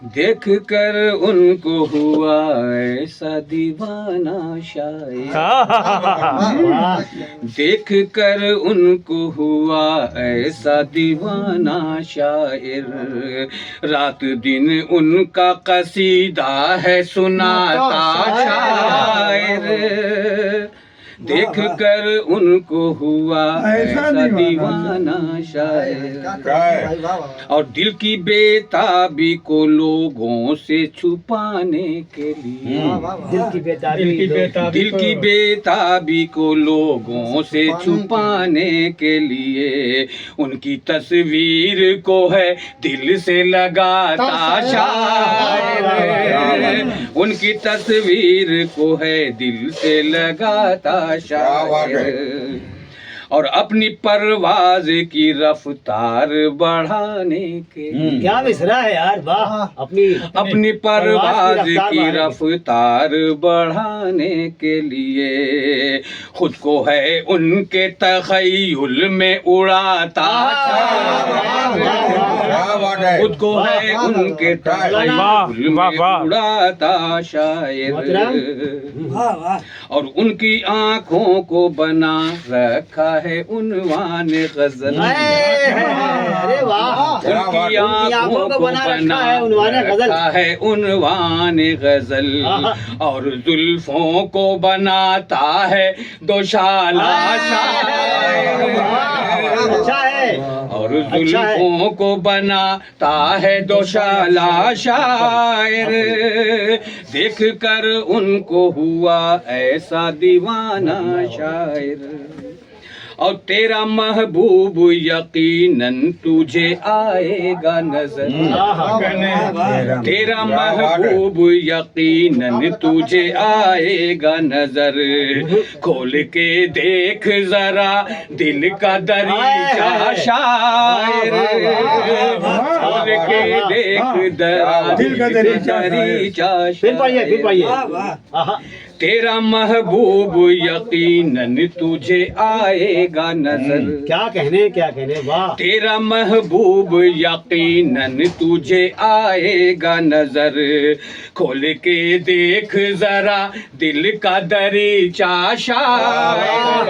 देख कर उनको हुआ ऐसा दीवाना शायर, देख कर उनको हुआ ऐसा दीवाना शायर, रात दिन उनका कसीदा है सुनाता शायर, देख कर उनको हुआ ऐसा दीवाना शायर। और दिल की बेताबी को लोगों से छुपाने के लिए, दिल की बेताबी को लोगों से छुपाने के लिए, उनकी तस्वीर को है दिल से लगाता शायर, उनकी तस्वीर को है दिल से लगाता शायर। और अपनी परवाज की रफ्तार बढ़ाने के लिए, क्या मिसरा है यार, वाह। अपनी परवाज की रफ्तार बढ़ाने के लिए खुद को है उनके तख़य्युल में उड़ाता, खुद को है उनके तख़य्युल में उड़ाता शायर। और उनकी आँखों को बना रखा है उन्वान गजल, अरे वाह। उनकी आँखों को बना रखा है उन्वान गजल, और जुल्फों को बनाता है दोशाला शायर, और जुल्फों को बनाता है दोशाला शायर, देख कर उनको हुआ ऐसा दीवाना शायर। और तेरा महबूब यकीनन तुझे आएगा नजर, तेरा महबूब यकीनन तुझे आएगा नजर, खोल के देख जरा दिल का दरीचा शायर, खोल के देख जरा दिल का दरीचा शायर। तेरा महबूब यकीनन तुझे आएगा नजर, क्या कहने वाह। तेरा महबूब यकीनन तुझे आएगा नजर, खोल के देख जरा दिल का दरीचा शायर,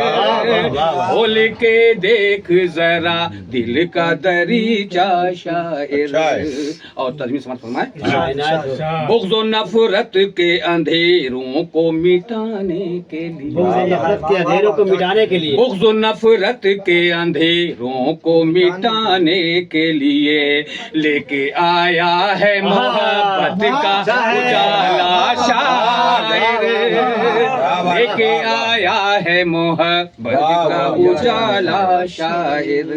खोल के देख जरा दिल का दरीचा शायर। और तज़मीन समाप्त फरमाए। बुग़्ज़ व नफ़रत के अंधेरों को मिटाने के लिए, अंधेरों को मिटाने के लिए, बुग़्ज़ व नफ़रत के अंधेरों को मिटाने के लिए लेके आया है मोहब्बत का उजाला शायर, लेके आया है मोहब्बत का उजाला शायर।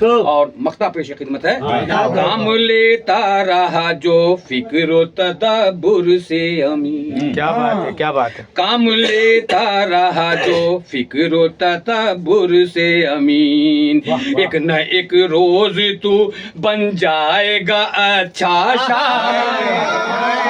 और मख्ता पेश खिदमत है। काम लेता रहा जो फिक्र तदब्बुर से अमीन, क्या बात है, क्या बात है। काम लेता रहा जो फिक्र तदब्बुर से अमीन, एक न एक रोज तू बन जाएगा अच्छा शायर।